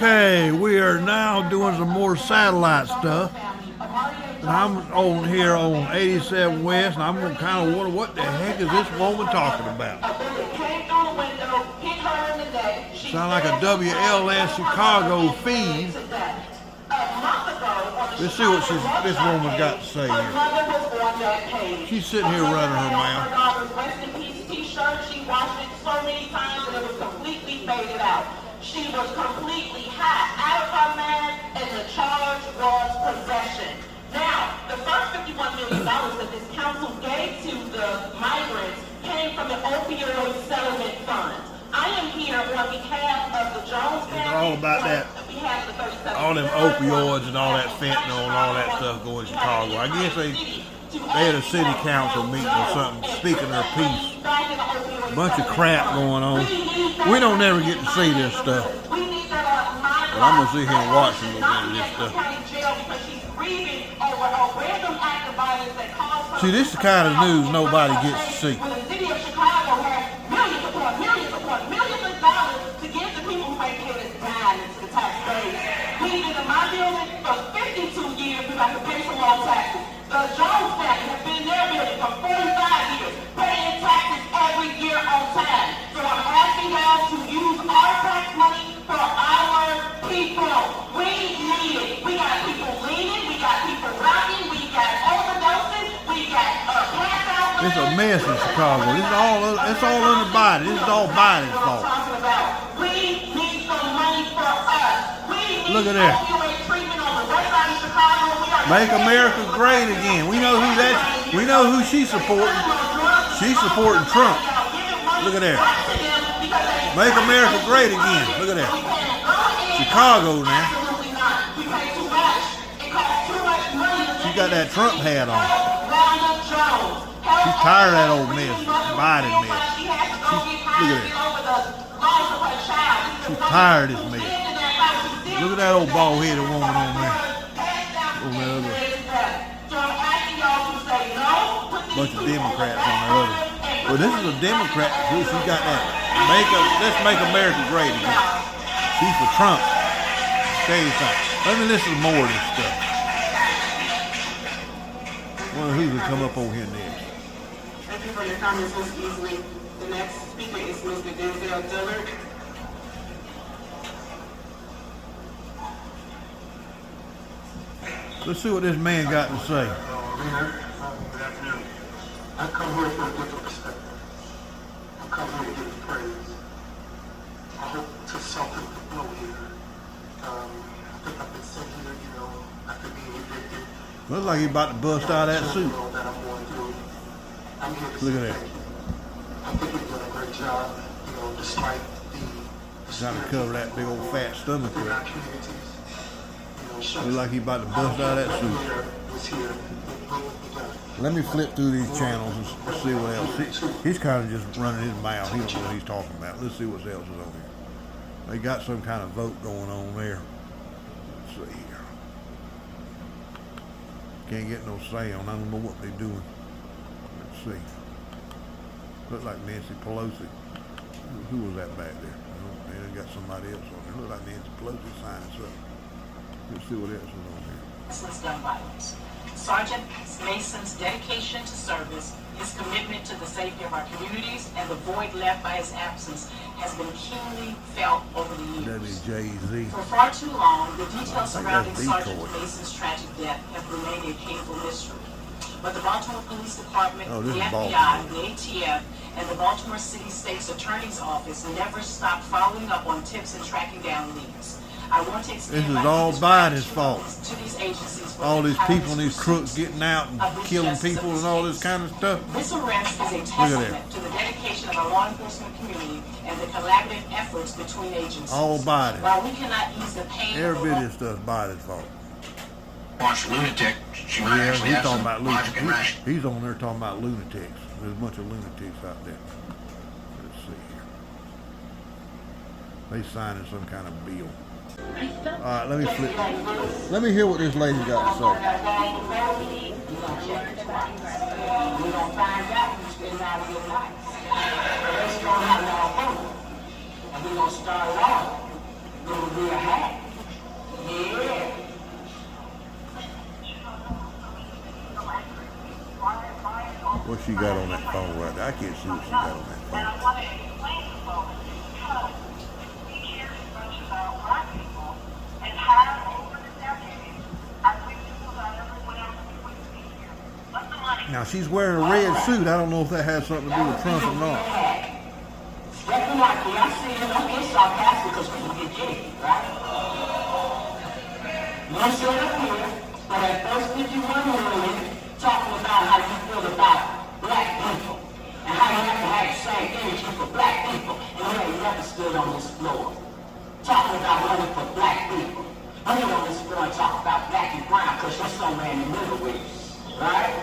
Okay, we are now doing some more satellite stuff. And I'm on here on 87 West, and I'm kind of wondering what the heck is this woman talking about? Sound like a WLS Chicago feed. Let's see what this woman's got to say here. She's sitting here running her mouth. She washed it so many times and it was completely faded out. She was completely high, out of her mind, and the charge was possession. Now, the first $51 million that this council gave to the migrants came from the opioid settlement fund. I am here on behalf of the Jones family. It's all about that. All them opioids and all that fentanyl and all that stuff going to Chicago. I guess they had a city council meeting or something, speaking their piece. A bunch of crap going on. We don't never get to see this stuff. But I'm going to sit here and watch a little bit of this stuff. See, this is the kind of news nobody gets to see. The city of Chicago has millions of dollars to give the people who ain't paid us dimes to the taxpayers. We lived in my building for 52 years. We got to pay some more taxes. The Jones family has been in their building for 45 years, paying taxes every year on time. So I'm asking y'all to use our tax money for our people. We need it. We got people leaning, we got people rocking, we got overdoses, we got pass out. It's a mess in Chicago. It's all under Biden. This is all Biden's fault. We need some money for us. Look at that. Make America great again. We know who that. We know who she's supporting. She's supporting Trump. Look at that. Make America great again. Look at that. Chicago now. She got that Trump hat on. She's tired of that old mess, Biden mess. Look at that. She's tired of this mess. Look at that old bald-headed woman on there. Bunch of Democrats on the other. Well, this is a Democrat. She got that. Let's make America great again. She's for Trump. Tell you something. Let me listen to more of this stuff. Wonder who can come up over here next. Thank you for your comments, Ms. Easley. The next speaker is Mr. Denzel Dillard. Let's see what this man got to say. Good afternoon. I come here from a different perspective. I come here to give praise. I hope to soften the blow here. I think I've been sitting here, after being evicted. Looks like he's about to bust out of that suit. That I'm going through. I'm here to Look at say that. thank you. I think you're doing a great job, despite the Trying to cover that big old fat stomach in there. our communities. Looks like he's about to bust out of that suit. Let me flip through these channels and see what else. He's kind of just running his mouth. He don't know what he's talking about. Let's see what else is on here. They got some kind of vote going on there. Let's see here. Can't get no sound. I don't know what they're doing. Let's see. Looks like Nancy Pelosi. Who was that back there? They done got somebody else on there. Looks like Nancy Pelosi signing something. Let's see what else is on here. Gun violence. Sergeant Mason's dedication to service, his commitment to the safety of our communities, and the void left by his absence has been keenly felt over the years. WJZ. For far too long, the details surrounding Sergeant Mason's tragic death have remained a painful mystery. But the Baltimore Police Department, the FBI, the ATF, and the Baltimore City State's Attorney's Office never stopped following up on tips and tracking down leads. I want to extend this is all Biden's fault. To these agencies for all these people and these crooks getting out and killing people and all this kind of stuff. This arrest is a testament to the dedication of our law enforcement community and the collaborative efforts between agencies. All Biden. While we cannot ease the pain every bit of this stuff Biden's fault. Watch lunatic. She might yeah, actually he's have talking some about logic and lunatics. He's on there talking about lunatics. There's a bunch of lunatics out there. Let's see here. They signing some kind of bill. All right, let me flip. Let me hear what this lady got to say. would be a hack. Yeah. What she got on that phone right there? I can't see what she got on that phone. And I want to explain to folks because we care so much about black people and have over the decades, as we do about everyone else who wouldn't be here. What's the money? Now she's wearing a red suit. I don't know if that has something to do with Trump or not. Stepping out there, I see it. Don't get sarcastic because people get jiggy, right? You sit up here for that first 51 million talking about how you feel about black people and how you have to have the same energy for black people, and you ain't never stood on this floor talking about money for black people. You ain't on this floor and talk about black and brown because you're somewhere in the middle with it, right?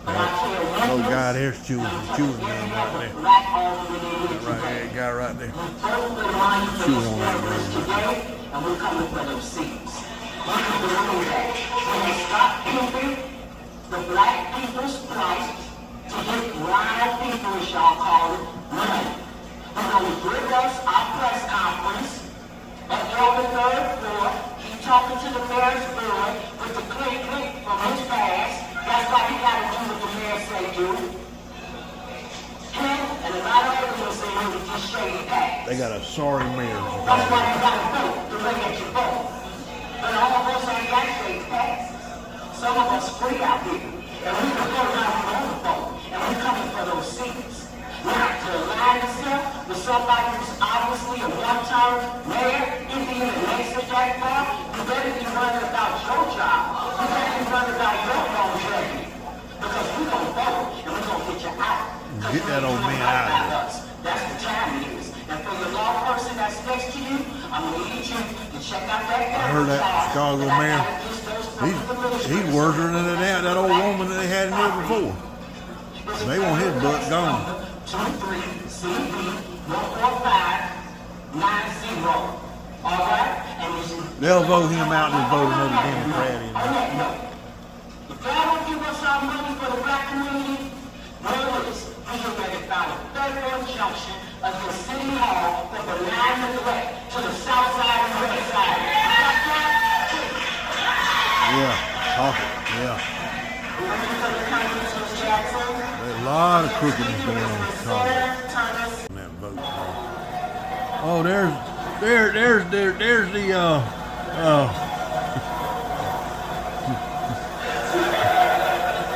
But I care what Oh God, there's chewing man right there. black owned it is Right there, guy right there. total the line for Chewing this on that conference road right there. today, and we're coming for those seats. We can believe that. When they stop keeping the black people's price to get wild people, as y'all call it, money. They're going to give us our press conference up there on the third floor. He's talking to the mayor's board with the click from his pass. That's why he got to do what the mayor say do. Him and a lot of other people say he was just shady pass. They got a sorry mayor. That's why you got to vote the way that you vote. But all of us ain't got shady passes. Some of us free out here. And we can go around with our own vote. And we're coming for those seats. Not to align yourself with somebody who's obviously a one-term mayor, if he even makes it that far, you better be running about your job. You better be running about your longevity. Because we're going to vote and we're going to get you out. Get that old man out of here. That's the time it is. And for the law person that's next to you, I'm going to need you to check out that I heard that Chicago mayor. He's worse than that old woman that they had in there before. They want his butt gone. 23CB14590. All right? And They'll vote him out and vote another Democrat in. if y'all don't give us our money for the black community, notice we can get it about a federal injunction against City Hall for benign neglect to the south side and west side. Yeah, talk it. Yeah. There's a lot of crookedness going on in Chicago. On that vote. Oh, there's the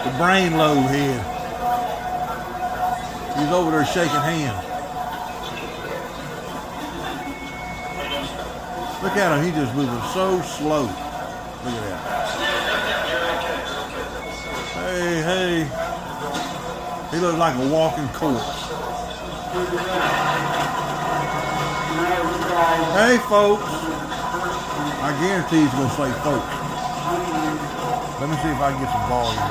the brain lobe head. He's over there shaking hands. Look at him, he's just moving so slow. Look at that. Hey. He looks like a walking corpse. Hey, folks. I guarantee he's going to say folks. Let me see if I can get some volume. I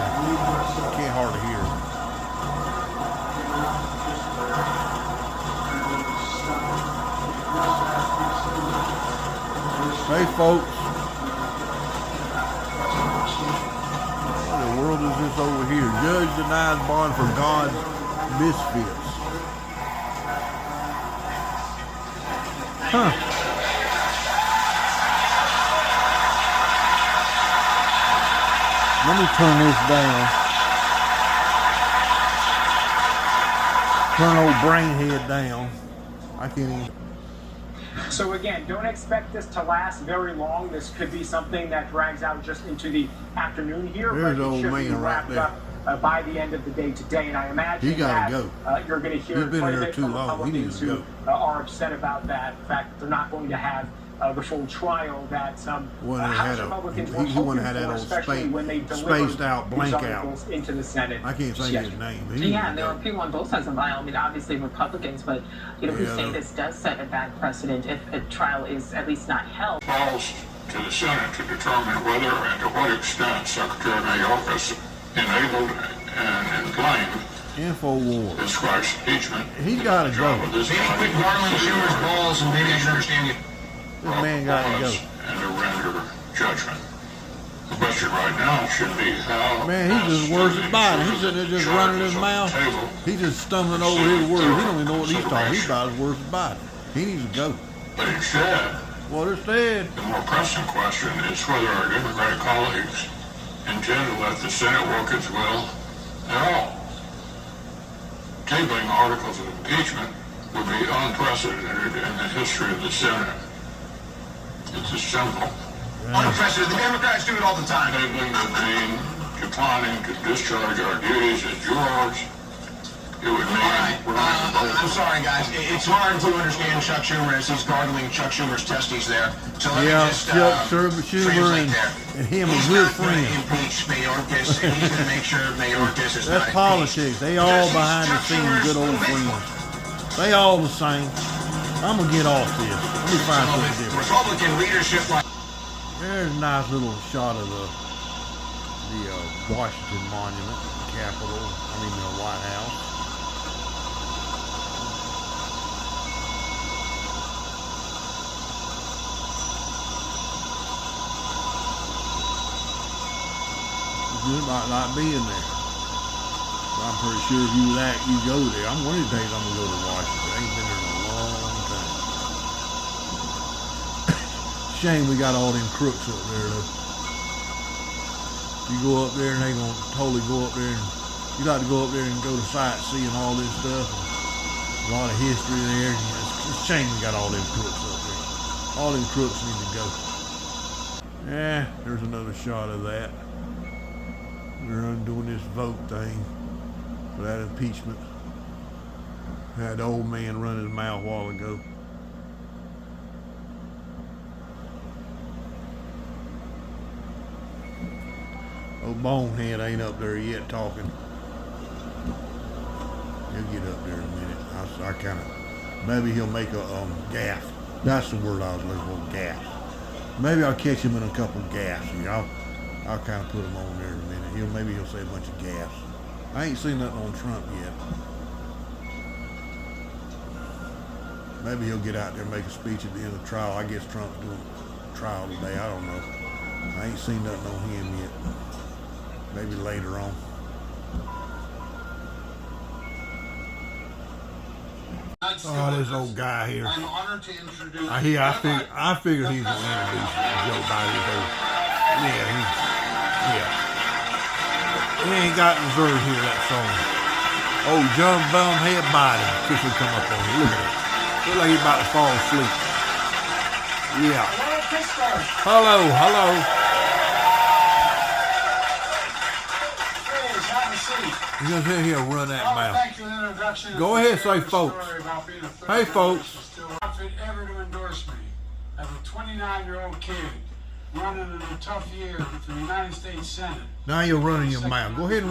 can't hardly hear him. Hey, folks. What in the world is this over here? Judge denies bond for God's misfits. Huh. Let me turn this down. Turn old brainhead down. I can't even. So again, don't expect this to last very long. This could be something that drags out just into the afternoon here. There's but the it old should man be right wrapped there. up by the end of the day today. And I imagine He gotta that you're going to hear He's been quite a there bit too from long. He Republicans needs to who go. are upset about that. The fact that they're not going to have the full trial that some House Republicans were he hoping wouldn't have had for, that old especially when they delivered spaced out blank these out. articles into the Senate. I can't say his name. He Yeah, needs there to are people on both sides of the aisle. I mean, obviously Republicans, but who say this does set a bad precedent if a trial is at least not held. Falls to the Senate to determine whether and to what extent Secretary Mayorkas enabled and inflamed InfoWars. this Christ's impeachment. He's got to go. Maybe quit gargling Schumer's balls and maybe I can understand you. This man got to go. And to render judgment. The question right now should be how. Man, he's just worse than Biden. He's sitting there just running his mouth. He's just stumbling over his words. He don't even know what he's talking. He's about as worse as Biden. He needs to go. But instead, the more pressing question is whether our Democratic colleagues intend to let the Senate work its will at all. Tabling articles of impeachment would be unprecedented in the history of the Senate. It's as simple. Unprecedented. The Democrats do it all the time. Tabling would mean declining to discharge our duties as jurors. It would mean... I'm sorry, guys. It's hard to understand Chuck Schumer as he's gargling Chuck Schumer's testes there. So let me just Schumer and him are good friends. Impeach Mayorkas, and he's going to make sure Mayorkas is That's politics. They all behind the scenes good old friends. They all the same. I'm going to get off this. Let me find something different. Republican leadership like... There's a nice little shot of the Washington Monument, the Capitol, the White House. Good might not be in there. But I'm pretty sure if you go there. I'm one of these days I'm gonna go to Washington. I ain't been there in a long time. Shame we got all them crooks up there though. You go up there and they gonna totally go up there and you got to go up there and go to sightseeing and all this stuff. And a lot of history there. It's a shame we got all them crooks up there. All them crooks need to go. Yeah, there's another shot of that. They're doing this vote thing for that impeachment. Had the old man run his mouth a while ago. Old Bonehead ain't up there yet talking. He'll get up there in a minute. I kind of, maybe he'll make a gaffe. That's the word I was looking for, gaffe. Maybe I'll catch him in a couple gaffes. I'll kind of put him on there in a minute. Maybe he'll say a bunch of gaffes. I ain't seen nothing on Trump yet. Maybe he'll get out there and make a speech at the end of the trial. I guess Trump's doing a trial today. I don't know. I ain't seen nothing on him yet. Maybe later on. Oh, this old guy here. I'm honored to introduce... I figured he's going to introduce Joe Biden. Yeah. He ain't got deserved here, that song. Oh, John Bumhead Biden. Officially come up on here. Look at it. Look like he's about to fall asleep. Yeah. Hello. He's going to sit here and run that mouth. Go ahead, say folks. Hey, folks. Outfit ever to endorse me as a 29-year-old kid running in a tough year for the United States Senate. Now you're running your mouth. Go ahead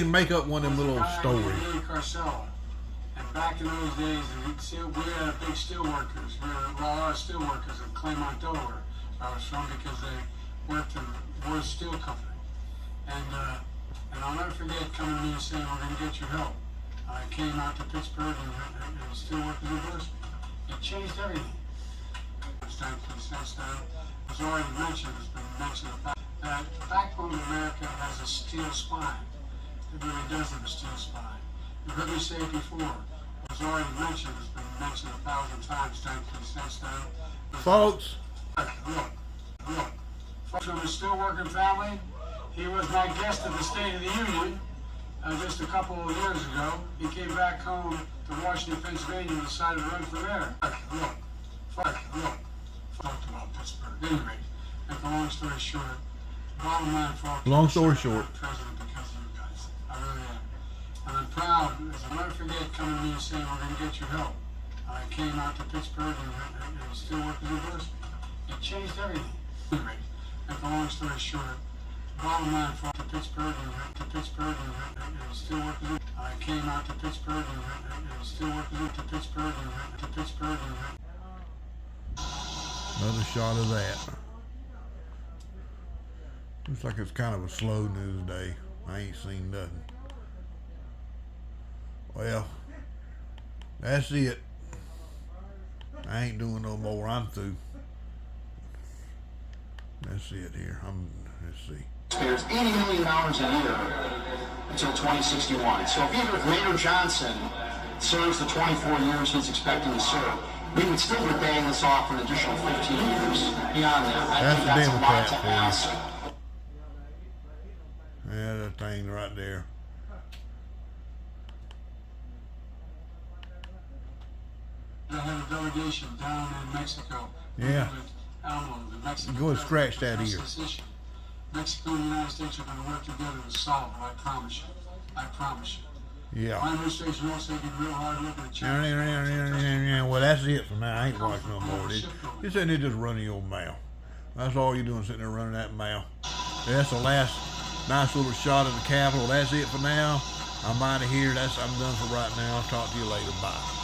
and make up one of them little stories. And back in those days, we had a big steel workers. We had a lot of steel workers in Claymont, Delaware. I was from because they worked in Worth Steel Company. And I'll never forget coming to me and saying, we're going to get your help. I came out to Pittsburgh and steel workers endorsed me. It changed everything. As already mentioned, it's been mentioned that the backbone of America has a steel spine. It really does have a steel spine. You've heard me say it before. As already mentioned, it's been mentioned 1,000 times. Folks. Look. Folks from a steel working family. He was my guest at the State of the Union just a couple of years ago. He came back home to Washington, Pennsylvania, and decided to run for mayor. Look. Talked about Pittsburgh. Anyway, and for long story short, bottom line, folks. Long story short. President because of you guys. I really am. And I'm proud. I'll never forget coming to me and saying, we're going to get your help. I came out to Pittsburgh and steel workers endorsed me. It changed everything. Anyway, and for long story short, bottom line, folks, to Pittsburgh and steel workers. I came out to Pittsburgh and steel workers to Pittsburgh and Another shot of that. Looks like it's kind of a slow news day. I ain't seen nothing. Well, that's it. I ain't doing no more. I'm through. That's it here. Let's see. There's $80 million a year until 2061. So if either Mayor Johnson serves the 24 years he's expecting to serve, we would still be paying this off for an additional 15 years beyond that. I That's think the that's a lot Democrat to for you. ask. Yeah, that thing right there. I had a delegation down in Mexico. Yeah. Mexico. Go and scratch that ear. Mexico and the United States are going to work together to solve it. I promise you. I promise you. Yeah. My administration also did real hard look at China. Well, that's it for now. I ain't watching no more of this. You're sitting there just running your mouth. That's all you're doing, sitting there running that mouth. That's the last nice little shot of the Capitol. That's it for now. I'm out of here. I'm done for right now. I'll talk to you later. Bye.